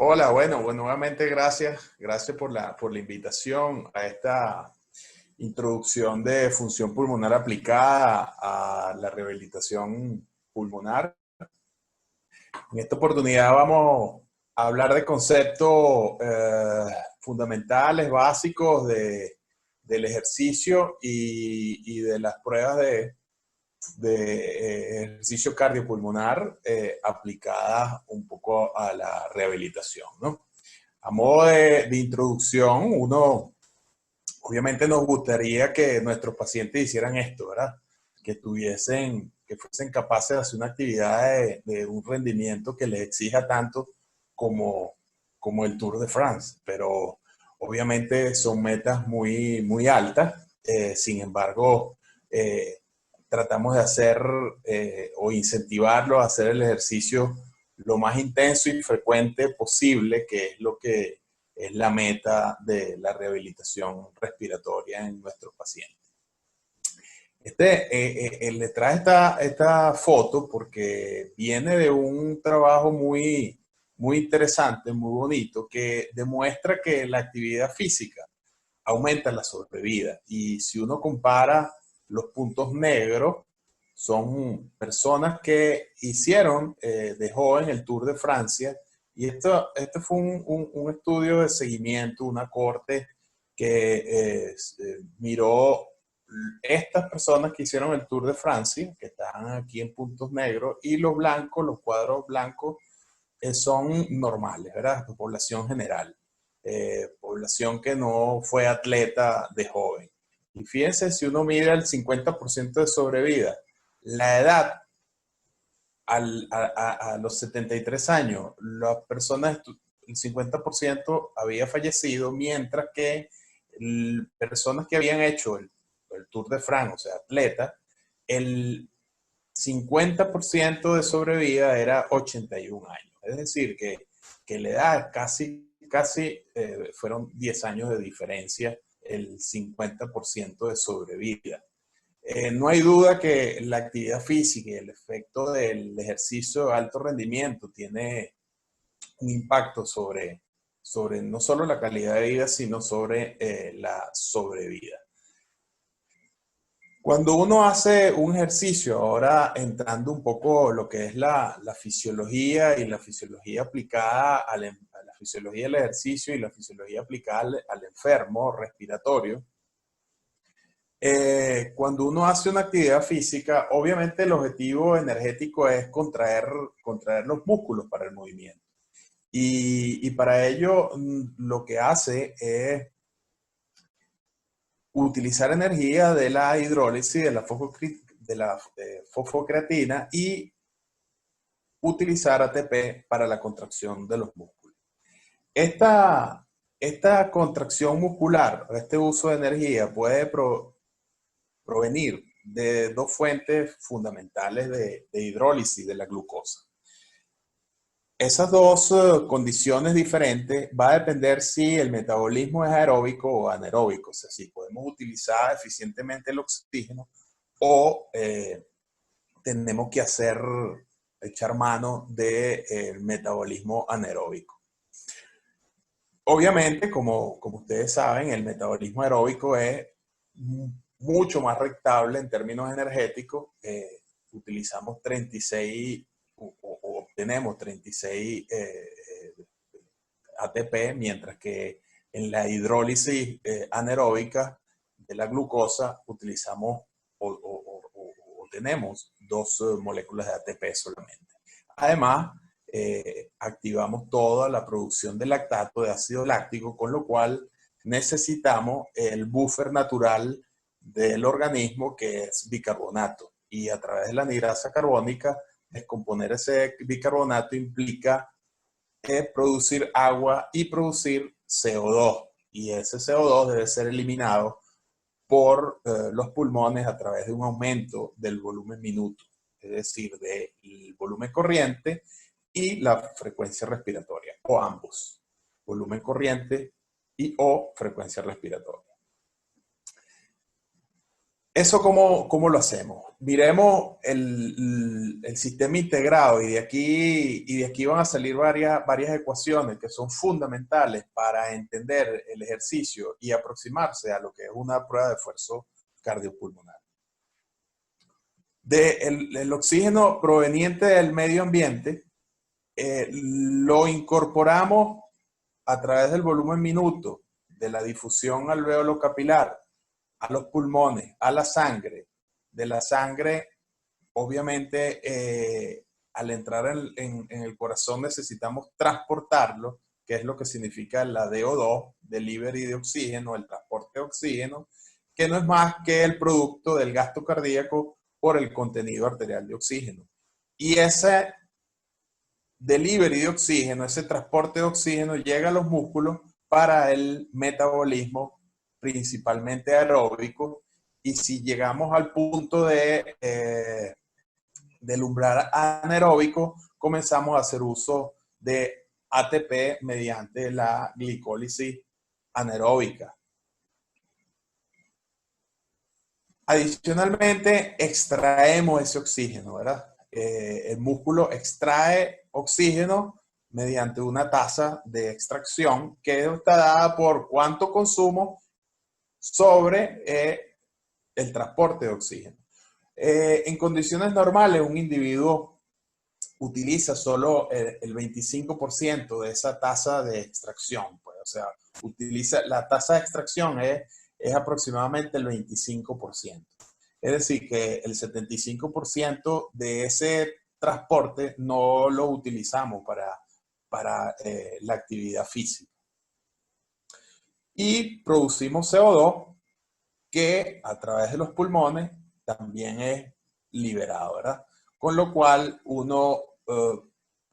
Hola, bueno, nuevamente gracias por la invitación a esta introducción de función pulmonar aplicada a la rehabilitación pulmonar. En esta oportunidad vamos a hablar de conceptos fundamentales, básicos del ejercicio y de las pruebas de ejercicio cardiopulmonar aplicadas un poco a la rehabilitación, ¿no? A modo de introducción, obviamente nos gustaría que nuestros pacientes hicieran esto, ¿verdad? Que fuesen capaces de hacer una actividad de un rendimiento que les exija tanto como, como el Tour de France, pero obviamente son metas muy altas. Sin embargo, eh, tratamos de hacer o incentivarlos a hacer el ejercicio lo más intenso y frecuente posible, que es lo que es la meta de la rehabilitación respiratoria en nuestros pacientes. Le trae esta foto porque viene de un trabajo muy interesante, muy bonito, que demuestra que la actividad física aumenta la sobrevida. Y si uno compara los puntos negros, son personas que hicieron de joven el Tour de Francia. Y esto fue un estudio de seguimiento, una corte que miró estas personas que hicieron el Tour de Francia, que están aquí en puntos negros, y los blancos, los cuadros blancos, son normales, ¿verdad? Población general. Población que no fue atleta de joven. Y fíjense, si uno mira el 50% de sobrevida, la edad a los 73 años, las personas, el 50% había fallecido, mientras que personas que habían hecho el Tour de France, o sea, atletas, el 50% de sobrevida era 81 años. Es decir, que la edad casi fueron 10 años de diferencia, el 50% de sobrevida. No hay duda que la actividad física y el efecto del ejercicio de alto rendimiento tiene un impacto sobre no solo la calidad de vida, sino sobre la sobrevida. Cuando uno hace un ejercicio, ahora entrando un poco lo que es la fisiología y la fisiología aplicada a la fisiología del ejercicio y la fisiología aplicada al enfermo respiratorio, cuando uno hace una actividad física, obviamente el objetivo energético es contraer los músculos para el movimiento. Y para ello lo que hace es utilizar energía de la hidrólisis de la fosfocreatina y utilizar ATP para la contracción de los músculos. Esta contracción muscular, este uso de energía puede provenir de dos fuentes fundamentales de hidrólisis de la glucosa. Esas dos condiciones diferentes va a depender si el metabolismo es aeróbico o anaeróbico, o sea, si podemos utilizar eficientemente el oxígeno o tenemos que echar mano del metabolismo anaeróbico. Obviamente, como ustedes saben, el metabolismo aeróbico es mucho más rentable en términos energéticos. Utilizamos 36 o obtenemos 36 ATP, mientras que en la hidrólisis anaeróbica de la glucosa utilizamos o tenemos dos moléculas de ATP solamente. Además, activamos toda la producción de lactato, de ácido láctico, con lo cual necesitamos el buffer natural del organismo, que es bicarbonato. Y a través de la anhidrasa carbónica, descomponer ese bicarbonato implica producir agua y producir CO2. Y ese CO2 debe ser eliminado por los pulmones a través de un aumento del volumen minuto, es decir, del volumen corriente y la frecuencia respiratoria, o ambos, volumen corriente y o frecuencia respiratoria. ¿Eso cómo lo hacemos? Miremos el sistema integrado y de aquí van a salir varias ecuaciones que son fundamentales para entender el ejercicio y aproximarse a lo que es una prueba de esfuerzo cardiopulmonar. El oxígeno proveniente del medio ambiente lo incorporamos a través del volumen minuto, de la difusión alveolo capilar, a los pulmones, a la sangre. De la sangre, obviamente, al entrar en el corazón necesitamos transportarlo, que es lo que significa la DO2, delivery de oxígeno, el transporte de oxígeno, que no es más que el producto del gasto cardíaco por el contenido arterial de oxígeno. Y ese delivery de oxígeno, ese transporte de oxígeno llega a los músculos para el metabolismo principalmente aeróbico, y si llegamos al punto del umbral anaeróbico, comenzamos a hacer uso de ATP mediante la glicólisis anaeróbica. Adicionalmente, extraemos ese oxígeno, ¿verdad? El músculo extrae oxígeno mediante una tasa de extracción que está dada por cuánto consumo sobre el transporte de oxígeno. En condiciones normales, un individuo utiliza solo el 25% de esa tasa de extracción. Pues, o sea, la tasa de extracción es aproximadamente el 25%. Es decir, que el 75% de ese transporte no lo utilizamos para la actividad física. Y producimos CO2 que a través de los pulmones también es liberado, ¿verdad? Con lo cual uno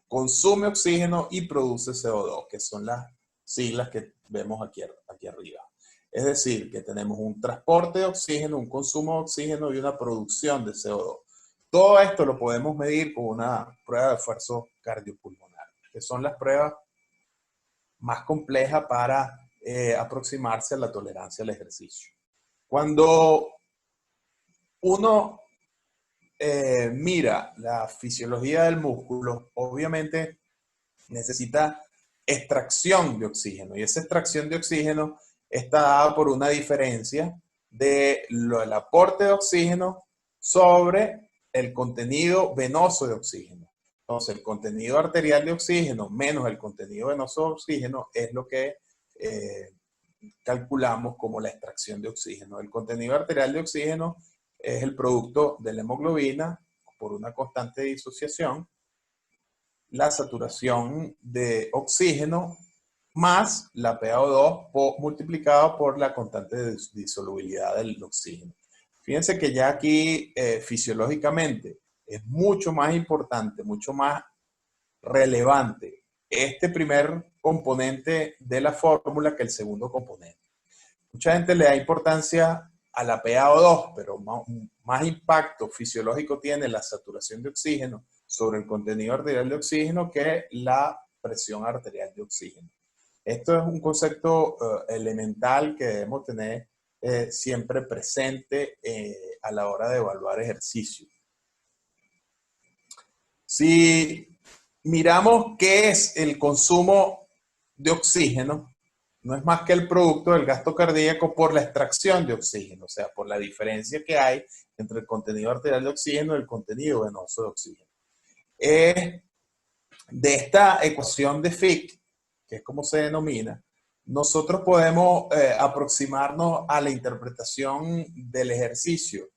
consume oxígeno y produce CO2, que son las siglas que vemos aquí arriba. Es decir, que tenemos un transporte de oxígeno, un consumo de oxígeno y una producción de CO2. Todo esto lo podemos medir con una prueba de esfuerzo cardiopulmonar, que son las pruebas más complejas para aproximarse a la tolerancia al ejercicio. Cuando uno mira la fisiología del músculo, obviamente necesita extracción de oxígeno, y esa extracción de oxígeno está dada por una diferencia del aporte de oxígeno sobre el contenido venoso de oxígeno. Entonces, el contenido arterial de oxígeno menos el contenido venoso de oxígeno es lo que calculamos como la extracción de oxígeno. El contenido arterial de oxígeno es el producto de la hemoglobina por una constante de disociación, la saturación de oxígeno más la PaO2 multiplicado por la constante de disolubilidad del oxígeno. Fíjense que ya aquí fisiológicamente es mucho más importante, mucho más relevante este primer componente de la fórmula que el segundo componente. Mucha gente le da importancia a la PaO2, pero más impacto fisiológico tiene la saturación de oxígeno sobre el contenido arterial de oxígeno que la presión arterial de oxígeno. Esto es un concepto elemental que debemos tener siempre presente a la hora de evaluar ejercicio. Si miramos qué es el consumo de oxígeno, no es más que el producto del gasto cardíaco por la extracción de oxígeno, o sea, por la diferencia que hay entre el contenido arterial de oxígeno y el contenido venoso de oxígeno. De esta ecuación de Fick, que es como se denomina, nosotros podemos aproximarnos a la interpretación del ejercicio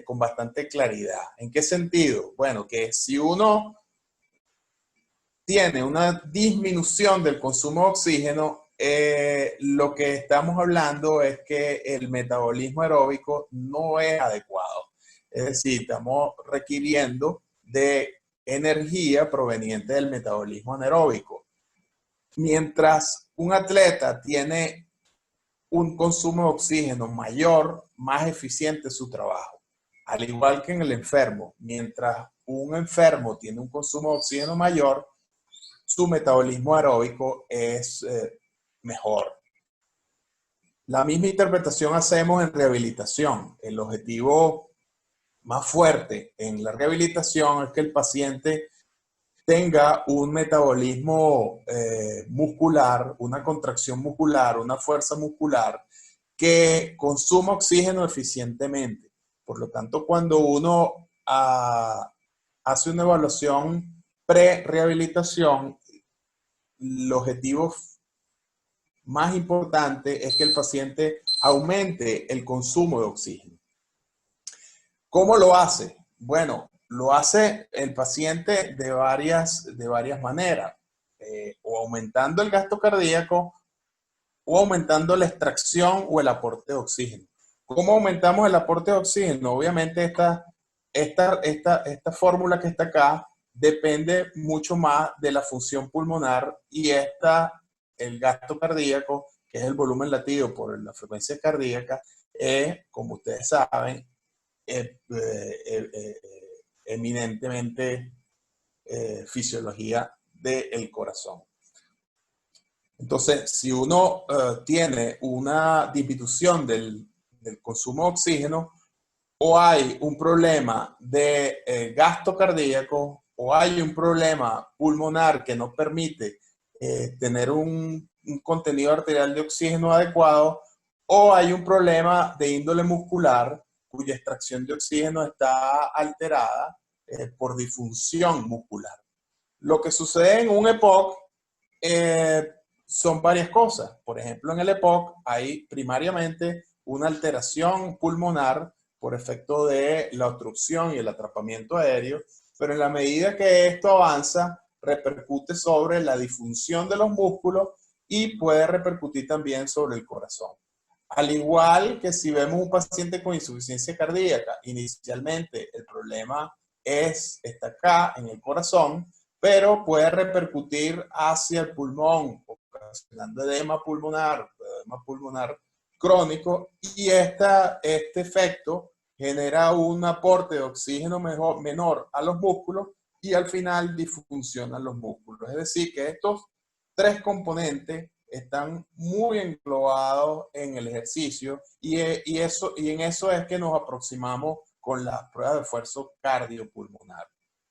con bastante claridad. ¿En qué sentido? Bueno, que si uno tiene una disminución del consumo de oxígeno, lo que estamos hablando es que el metabolismo aeróbico no es adecuado. Es decir, estamos requiriendo de energía proveniente del metabolismo anaeróbico. Mientras un atleta tiene un consumo de oxígeno mayor, más eficiente es su trabajo. Al igual que en el enfermo, mientras un enfermo tiene un consumo de oxígeno mayor, su metabolismo aeróbico es mejor. La misma interpretación hacemos en rehabilitación. El objetivo más fuerte en la rehabilitación es que el paciente tenga un metabolismo muscular, una contracción muscular, una fuerza muscular que consuma oxígeno eficientemente. Por lo tanto, cuando uno hace una evaluación pre-rehabilitación, el objetivo más importante es que el paciente aumente el consumo de oxígeno. ¿Cómo lo hace? Bueno, lo hace el paciente de varias maneras, o aumentando el gasto cardíaco o aumentando la extracción o el aporte de oxígeno. ¿Cómo aumentamos el aporte de oxígeno? Obviamente esta fórmula que está acá depende mucho más de la función pulmonar y el gasto cardíaco, que es el volumen latido por la frecuencia cardíaca, es, como ustedes saben, eminentemente fisiología del corazón. Entonces, si uno tiene una disminución del consumo de oxígeno, o hay un problema de gasto cardíaco, o hay un problema pulmonar que no permite tener un contenido arterial de oxígeno adecuado, o hay un problema de índole muscular cuya extracción de oxígeno está alterada por disfunción muscular. Lo que sucede en un EPOC eh, son varias cosas. Por ejemplo, en el EPOC hay primariamente una alteración pulmonar por efecto de la obstrucción y el atrapamiento aéreo, pero en la medida que esto avanza, repercute sobre la disfunción de los músculos y puede repercutir también sobre el corazón. Al igual que si vemos un paciente con insuficiencia cardíaca, inicialmente el problema está acá en el corazón, pero puede repercutir hacia el pulmón, ocasionando edema pulmonar crónico, y este efecto genera un aporte de oxígeno menor a los músculos y al final disfuncionan los músculos. Es decir, que estos tres componentes están muy englobados en el ejercicio y en eso es que nos aproximamos con las pruebas de esfuerzo cardiopulmonar.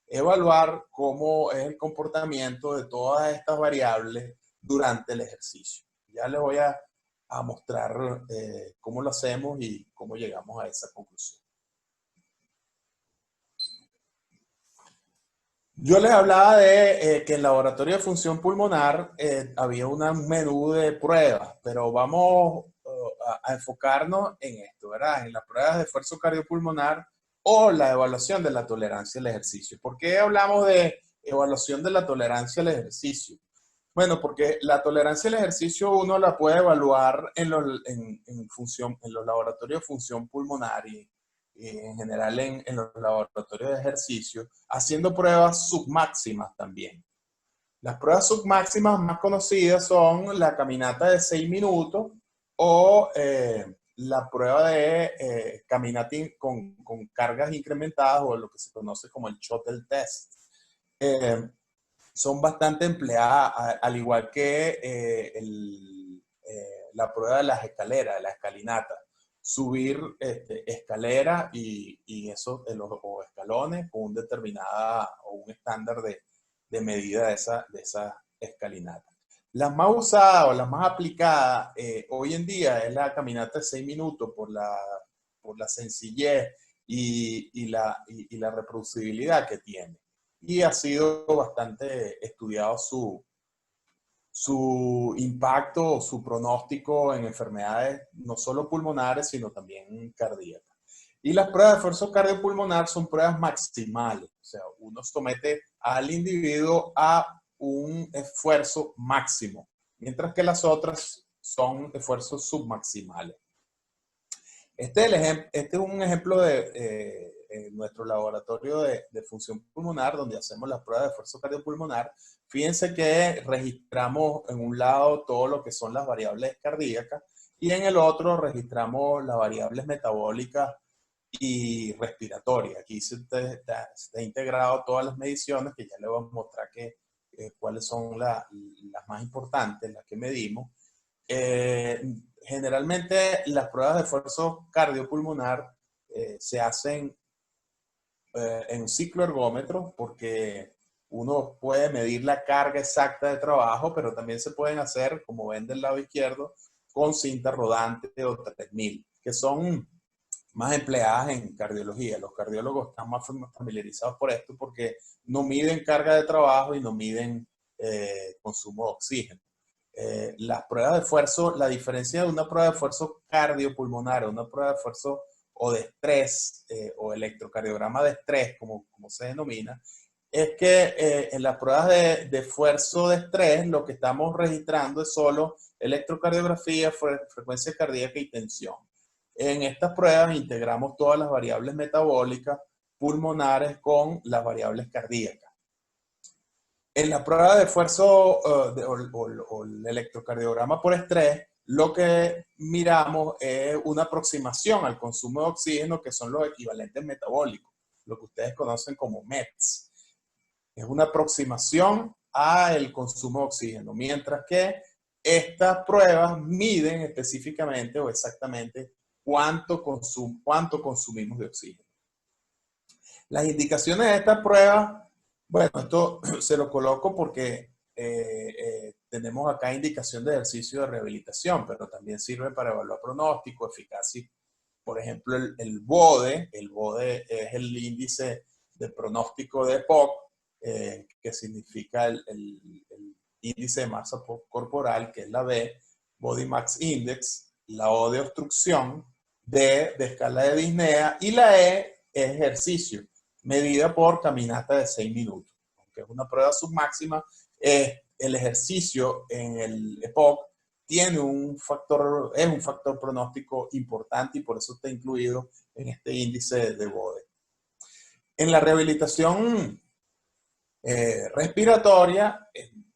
Evaluar cómo es el comportamiento de todas estas variables durante el ejercicio. Ya les voy a mostrar cómo lo hacemos y cómo llegamos a esa conclusión. Yo les hablaba de que en el laboratorio de función pulmonar había un menú de pruebas, pero vamos a enfocarnos en esto, ¿verdad? En las pruebas de esfuerzo cardiopulmonar o la evaluación de la tolerancia al ejercicio. ¿Por qué hablamos de evaluación de la tolerancia al ejercicio? Bueno, porque la tolerancia al ejercicio uno la puede evaluar en los laboratorios de función pulmonar y en general en los laboratorios de ejercicio, haciendo pruebas submáximas también. Las pruebas submáximas más conocidas son la caminata de 6 minutos o la prueba de caminata con cargas incrementadas o lo que se conoce como el shuttle test. Son bastante empleadas, al igual que la prueba de las escaleras, de la escalinata. Subir escaleras y eso, o escalones con un determinada o un estándar de medida de esa escalinata. Las más usadas o las más aplicadas hoy en día es la caminata de 6 minutos por la sencillez y la reproducibilidad que tiene. Y ha sido bastante estudiado su impacto, su pronóstico en enfermedades no solo pulmonares, sino también cardíacas. Y las pruebas de esfuerzo cardiopulmonar son pruebas maximales, o sea, uno somete al individuo a un esfuerzo máximo, mientras que las otras son esfuerzos submaximales. Este es un ejemplo de nuestro laboratorio de función pulmonar, donde hacemos las pruebas de esfuerzo cardiopulmonar. Fíjense que registramos en un lado todo lo que son las variables cardíacas y en el otro registramos las variables metabólicas y respiratorias. Aquí está integrado todas las mediciones que ya les vamos a mostrar cuáles son las más importantes, las que medimos. Eh, Generalmente las pruebas de esfuerzo cardiopulmonar se hacen en un cicloergómetro porque uno puede medir la carga exacta de trabajo, pero también se pueden hacer, como ven del lado izquierdo, con cinta rodante o 3000, que son más empleadas en cardiología. Los cardiólogos están más familiarizados por esto porque no miden carga de trabajo y no miden consumo de oxígeno. Las pruebas de esfuerzo, la diferencia de una prueba de esfuerzo cardiopulmonar a una prueba de esfuerzo o de estrés o electrocardiograma de estrés, como se denomina, es que en las pruebas de esfuerzo de estrés lo que estamos registrando es solo electrocardiografía, frecuencia cardíaca y tensión. En estas pruebas integramos todas las variables metabólicas pulmonares con las variables cardíacas. En la prueba de esfuerzo o el electrocardiograma por estrés, lo que miramos es una aproximación al consumo de oxígeno, que son los equivalentes metabólicos, lo que ustedes conocen como METs. Es una aproximación al consumo de oxígeno, mientras que estas pruebas miden específicamente o exactamente cuánto consumimos de oxígeno. Las indicaciones de estas pruebas, bueno, esto se lo coloco porque tenemos acá indicación de ejercicio de rehabilitación, pero también sirve para evaluar pronóstico, eficacia. Por ejemplo, el BODE es el índice de pronóstico de EPOC, que significa el índice de masa corporal, que es la B, Body Mass Index, la O de obstrucción, D de escala de disnea y la E es ejercicio, medida por caminata de 6 minutos. Aunque es una prueba submáxima, el ejercicio en el EPOC tiene es un factor pronóstico importante y por eso está incluido en este índice de BODE. En la rehabilitación respiratoria,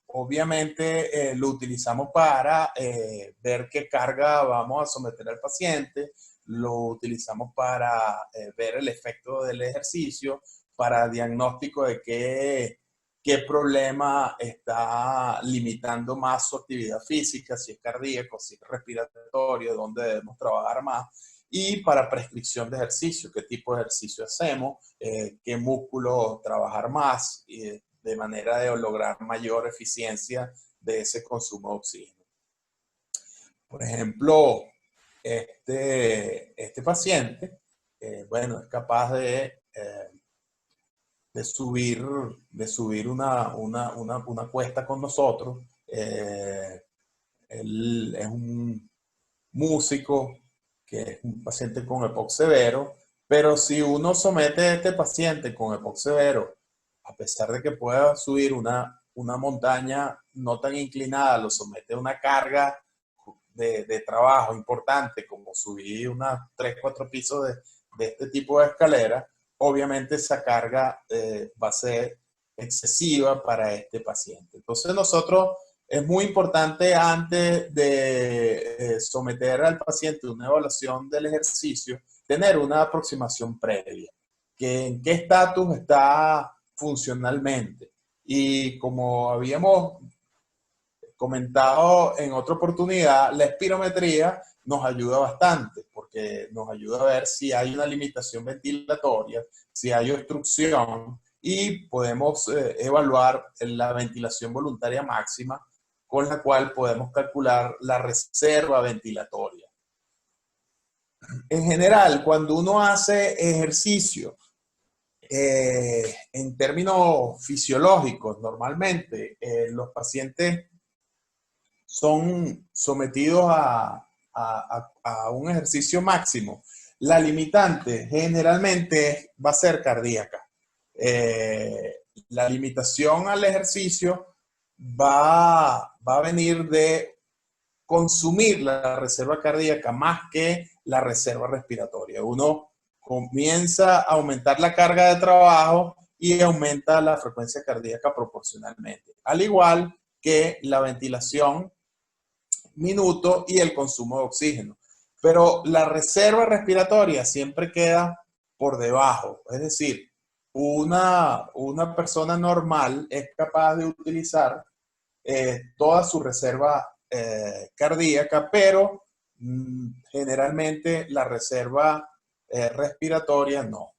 obviamente lo utilizamos para ver qué carga vamos a someter al paciente, lo utilizamos para ver el efecto del ejercicio, para diagnóstico de qué problema está limitando más su actividad física, si es cardíaco, si es respiratorio, dónde debemos trabajar más, y para prescripción de ejercicio, qué tipo de ejercicio hacemos, qué músculo trabajar más, de manera de lograr mayor eficiencia de ese consumo de oxígeno. Por ejemplo, este paciente, bueno, es capaz de subir una cuesta con nosotros. Él es un músico que es un paciente con EPOC severo, pero si uno somete a este paciente con EPOC severo, a pesar de que pueda subir una montaña no tan inclinada, lo somete a una carga de trabajo importante, como subir unas 3, 4 pisos de este tipo de escalera, obviamente esa carga va a ser excesiva para este paciente. Entonces nosotros es muy importante antes de someter al paciente a una evaluación del ejercicio, tener una aproximación previa, que en qué estatus está funcionalmente. Y como habíamos comentado en otra oportunidad, la espirometría nos ayuda bastante porque nos ayuda a ver si hay una limitación ventilatoria, si hay obstrucción y podemos evaluar la ventilación voluntaria máxima con la cual podemos calcular la reserva ventilatoria. En general, cuando uno hace ejercicio, en términos fisiológicos, normalmente los pacientes son sometidos a un ejercicio máximo. La limitante generalmente va a ser cardíaca. La limitación al ejercicio va a venir de consumir la reserva cardíaca más que la reserva respiratoria. Uno comienza a aumentar la carga de trabajo y aumenta la frecuencia cardíaca proporcionalmente. Al igual que la ventilación minuto y el consumo de oxígeno. Pero la reserva respiratoria siempre queda por debajo. Es decir, una persona normal es capaz de utilizar toda su reserva cardíaca, pero generalmente la reserva respiratoria no.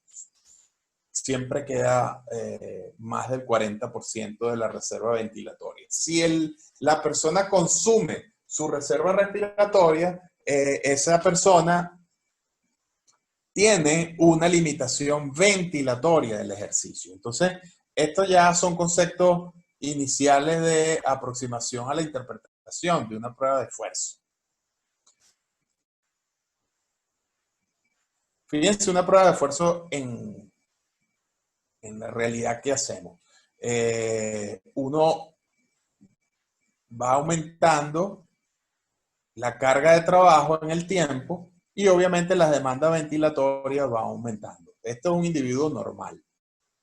Siempre queda más del 40% de la reserva ventilatoria. Si la persona consume su reserva respiratoria, esa persona tiene una limitación ventilatoria del ejercicio. Entonces, estos ya son conceptos iniciales de aproximación a la interpretación de una prueba de esfuerzo. Fíjense una prueba de esfuerzo en la realidad que hacemos. Uno va aumentando la carga de trabajo en el tiempo y obviamente las demandas ventilatorias van aumentando. Esto es un individuo normal.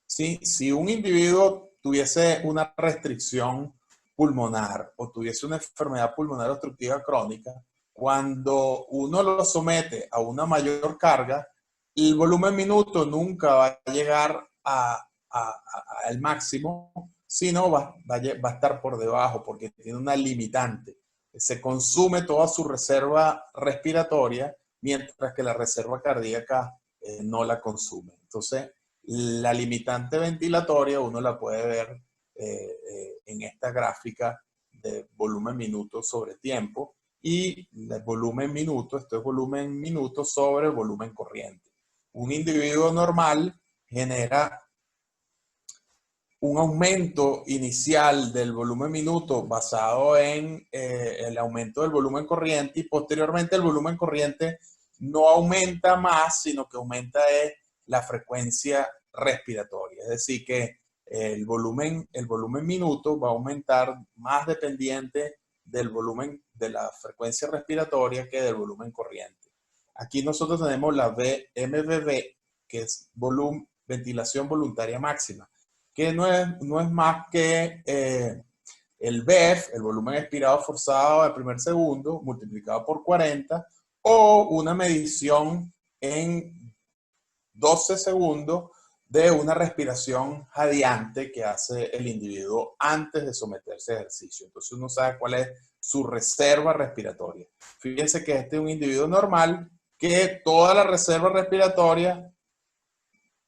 ¿Sí? Si un individuo tuviese una restricción pulmonar o tuviese una enfermedad pulmonar obstructiva crónica, cuando uno lo somete a una mayor carga, el volumen minuto nunca va a llegar al máximo, sino va a estar por debajo porque tiene una limitante. Se consume toda su reserva respiratoria, mientras que la reserva cardíaca no la consume. Entonces, la limitante ventilatoria uno la puede ver en esta gráfica de volumen minuto sobre tiempo y el volumen minuto, esto es volumen minuto sobre volumen corriente. Un individuo normal genera un aumento inicial del volumen minuto basado en el aumento del volumen corriente y posteriormente el volumen corriente no aumenta más, sino que aumenta la frecuencia respiratoria. Es decir, que el volumen minuto va a aumentar más dependiente del volumen de la frecuencia respiratoria que del volumen corriente. Aquí nosotros tenemos la MVV, que es ventilación voluntaria máxima, que no es más que el VEF, el volumen expirado forzado del primer segundo, multiplicado por 40, o una medición en 12 segundos de una respiración jadeante que hace el individuo antes de someterse a ejercicio. Entonces uno sabe cuál es su reserva respiratoria. Fíjense que este es un individuo normal que toda la reserva respiratoria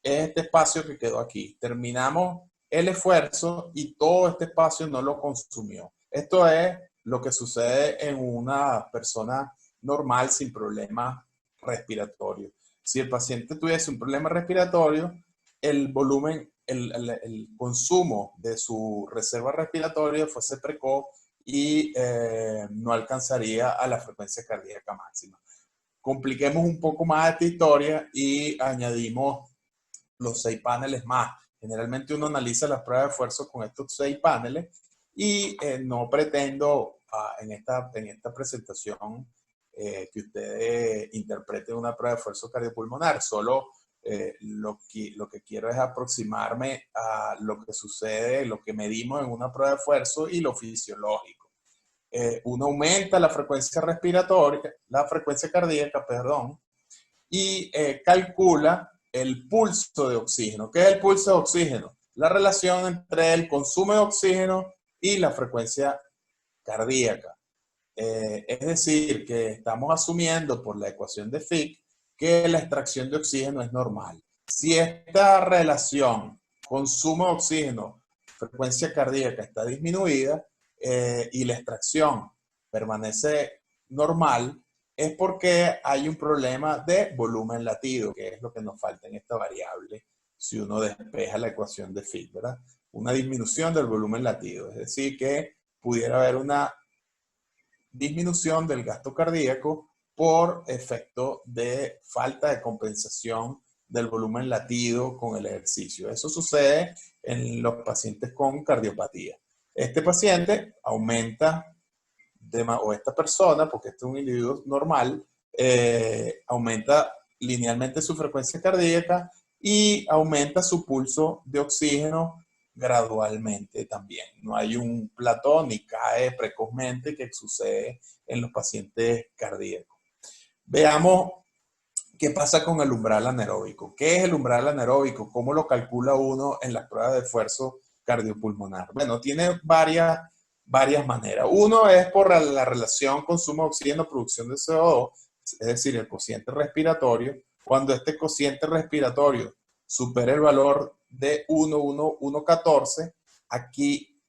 es este espacio que quedó aquí. Terminamos el esfuerzo y todo este espacio no lo consumió. Esto es lo que sucede en una persona normal sin problemas respiratorios. Si el paciente tuviese un problema respiratorio, el volumen, el consumo de su reserva respiratoria fuese precoz y no alcanzaría a la frecuencia cardíaca máxima. Compliquemos un poco más esta historia y añadimos los 6 paneles más. Generalmente uno analiza las pruebas de esfuerzo con estos 6 paneles y no pretendo en esta presentación que ustedes interpreten una prueba de esfuerzo cardiopulmonar. Solo lo que quiero es aproximarme a lo que sucede, lo que medimos en una prueba de esfuerzo y lo fisiológico. Uno aumenta la frecuencia respiratoria, la frecuencia cardíaca, perdón, y calcula el pulso de oxígeno. ¿Qué es el pulso de oxígeno? La relación entre el consumo de oxígeno y la frecuencia cardíaca. Es decir, que estamos asumiendo por la ecuación de Fick que la extracción de oxígeno es normal. Si esta relación consumo de oxígeno, frecuencia cardíaca está disminuida y la extracción permanece normal, es porque hay un problema de volumen latido, que es lo que nos falta en esta variable si uno despeja la ecuación de Fick, ¿verdad? Una disminución del volumen latido, es decir, que pudiera haber una disminución del gasto cardíaco por efecto de falta de compensación del volumen latido con el ejercicio. Eso sucede en los pacientes con cardiopatía. Este paciente aumenta, o esta persona, porque este es un individuo normal, aumenta linealmente su frecuencia cardíaca y aumenta su pulso de oxígeno gradualmente también. No hay un plató ni cae precozmente que sucede en los pacientes cardíacos. Veamos qué pasa con el umbral anaeróbico. ¿Qué es el umbral anaeróbico? ¿Cómo lo calcula uno en las pruebas de esfuerzo cardiopulmonar? Bueno, tiene varias varias maneras. Uno es por la relación consumo de oxígeno, producción de CO2, es decir, el cociente respiratorio. Cuando este cociente respiratorio supera el valor de 1,14, aquí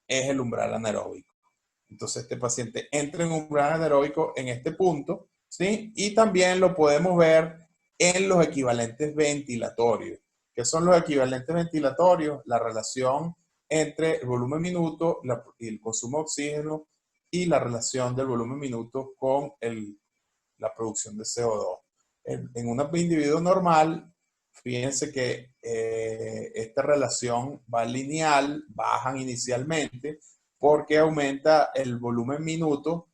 es el umbral anaeróbico. Entonces este paciente entra en umbral anaeróbico en este punto, ¿sí? Y también lo podemos ver en los equivalentes ventilatorios. ¿Qué son los equivalentes ventilatorios? La relación entre el volumen minuto y el consumo de oxígeno y la relación del volumen minuto con la producción de CO2. En un individuo normal, fíjense que esta relación va lineal, bajan inicialmente, porque aumenta el volumen minuto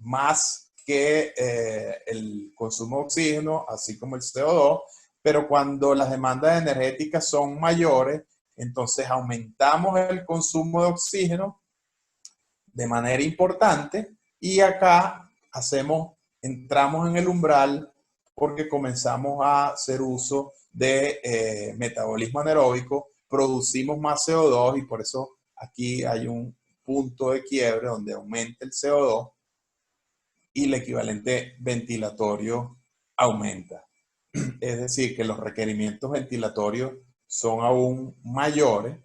más que el consumo de oxígeno, así como el CO2, pero cuando las demandas energéticas son mayores, entonces aumentamos el consumo de oxígeno de manera importante y acá entramos en el umbral porque comenzamos a hacer uso de metabolismo anaeróbico, producimos más CO2 y por eso aquí hay un punto de quiebre donde aumenta el CO2 y el equivalente ventilatorio aumenta. Es decir, que los requerimientos ventilatorios son aún mayores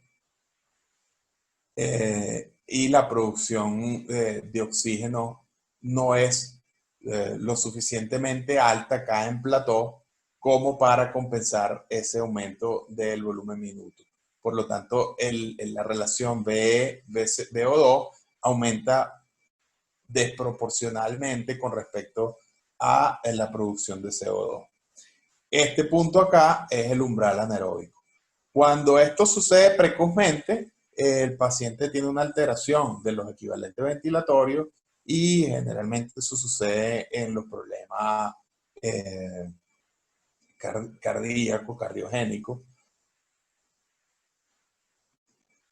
y la producción de oxígeno no es lo suficientemente alta acá en plató como para compensar ese aumento del volumen minuto. Por lo tanto, la relación VO2 aumenta desproporcionalmente con respecto a la producción de CO2. Este punto acá es el umbral anaeróbico. Cuando esto sucede precozmente, el paciente tiene una alteración de los equivalentes ventilatorios y generalmente eso sucede en los problemas cardíacos, cardiogénicos,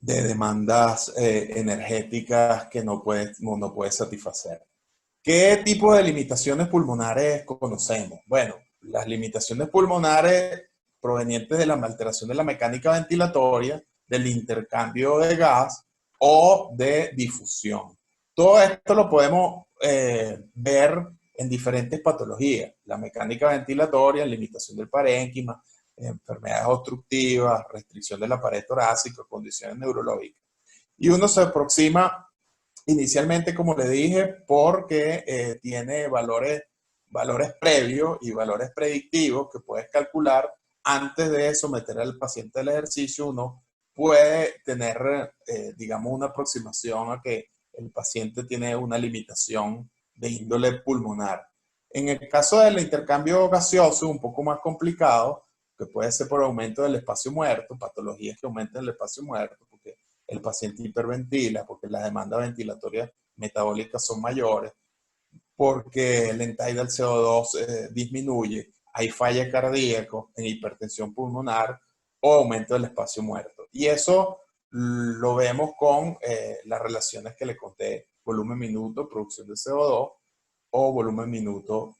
de demandas energéticas que no puede satisfacer. ¿Qué tipo de limitaciones pulmonares conocemos? Bueno, las limitaciones pulmonares provenientes de la alteración de la mecánica ventilatoria, del intercambio de gas o de difusión. Todo esto lo podemos ver en diferentes patologías. La mecánica ventilatoria, limitación del parénquima, enfermedades obstructivas, restricción de la pared torácica, condiciones neurológicas. Y uno se aproxima inicialmente, como le dije, porque tiene valores previos y valores predictivos que puedes calcular antes de someter al paciente al ejercicio. Uno puede tener, digamos, una aproximación a que el paciente tiene una limitación de índole pulmonar. En el caso del intercambio gaseoso, un poco más complicado, que puede ser por aumento del espacio muerto, patologías que aumentan el espacio muerto, porque el paciente hiperventila, porque las demandas ventilatorias metabólicas son mayores, porque el entide del CO2 disminuye, hay falla cardíaca en hipertensión pulmonar o aumento del espacio muerto. Y eso lo vemos con las relaciones que le conté, volumen minuto, producción de CO2, o volumen minuto,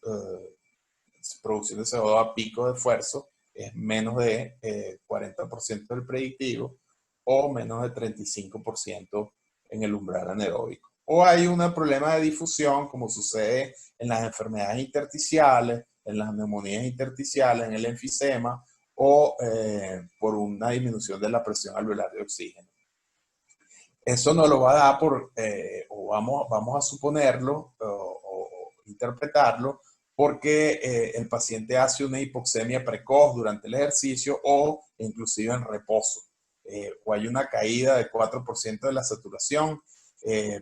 producción de CO2 a pico de esfuerzo, es menos de 40% del predictivo, o menos de 35% en el umbral anaeróbico. O hay un problema de difusión, como sucede en las enfermedades intersticiales, en las neumonías intersticiales, en el enfisema, o por una disminución de la presión alveolar de oxígeno. Eso no lo va a dar o vamos a suponerlo o interpretarlo porque el paciente hace una hipoxemia precoz durante el ejercicio o inclusive en reposo. O hay una caída de 4% de la saturación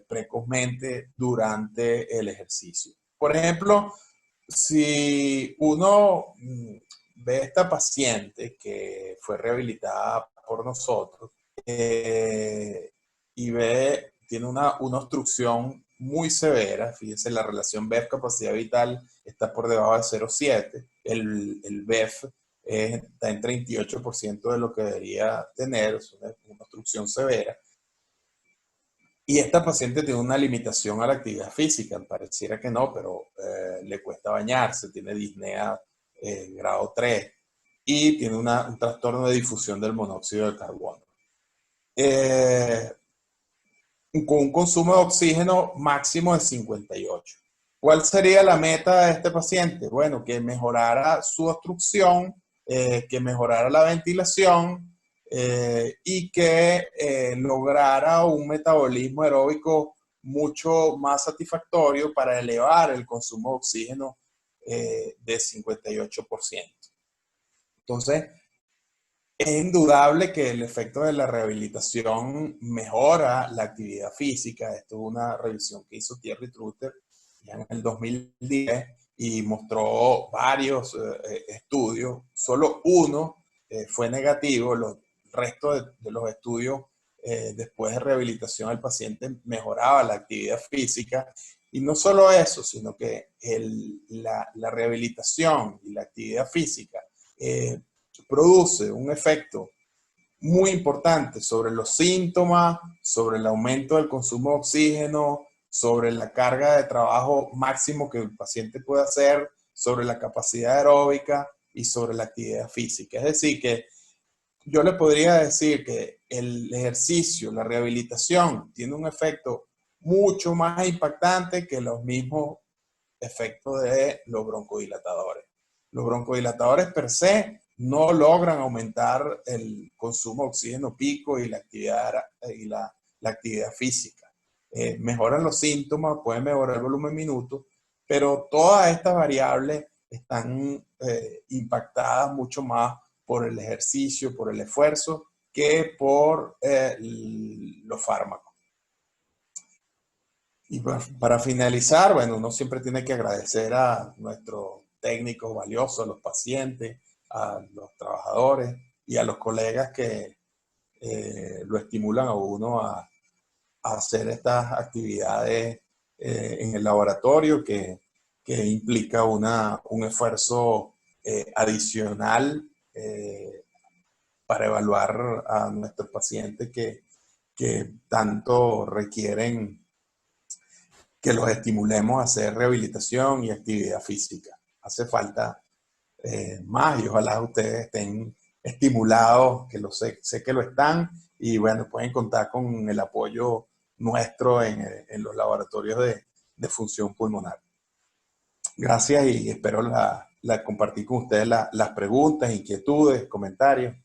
precozmente durante el ejercicio. Por ejemplo, si uno ve a esta paciente que fue rehabilitada por nosotros y tiene una obstrucción muy severa, fíjense, la relación BEF capacidad vital está por debajo de 0,7, el BEF está en 38% de lo que debería tener, es una obstrucción severa. Y esta paciente tiene una limitación a la actividad física, pareciera que no, pero le cuesta bañarse, tiene disnea grado 3 y tiene un trastorno de difusión del monóxido de carbono. eh, con un consumo de oxígeno máximo de 58. ¿Cuál sería la meta de este paciente? Bueno, que mejorara su obstrucción, que mejorara la ventilación y que lograra un metabolismo aeróbico mucho más satisfactorio para elevar el consumo de oxígeno de 58%. Entonces, es indudable que el efecto de la rehabilitación mejora la actividad física. Esto es una revisión que hizo Thierry Truter ya en el 2010 y mostró varios estudios. Solo uno fue negativo. El resto de los estudios después de rehabilitación el paciente mejoraba la actividad física. Y no solo eso, sino que la rehabilitación y la actividad física produce un efecto muy importante sobre los síntomas, sobre el aumento del consumo de oxígeno, sobre la carga de trabajo máximo que el paciente puede hacer, sobre la capacidad aeróbica y sobre la actividad física. Es decir, que yo le podría decir que el ejercicio, la rehabilitación, tiene un efecto mucho más impactante que los mismos efectos de los broncodilatadores. Los broncodilatadores per se no logran aumentar el consumo de oxígeno pico y la actividad física. Mejoran los síntomas, pueden mejorar el volumen minuto, pero todas estas variables están impactadas mucho más por el ejercicio, por el esfuerzo, que por los fármacos. Y para finalizar, bueno, uno siempre tiene que agradecer a nuestros técnicos valiosos, a los pacientes, a los trabajadores y a los colegas que lo estimulan a uno a hacer estas actividades en el laboratorio que implica un esfuerzo adicional para evaluar a nuestros pacientes que tanto requieren que los estimulemos a hacer rehabilitación y actividad física. Hace falta más y ojalá ustedes estén estimulados, que sé que lo están y bueno, pueden contar con el apoyo nuestro en los laboratorios de función pulmonar. Gracias y espero compartir con ustedes las preguntas, inquietudes, comentarios.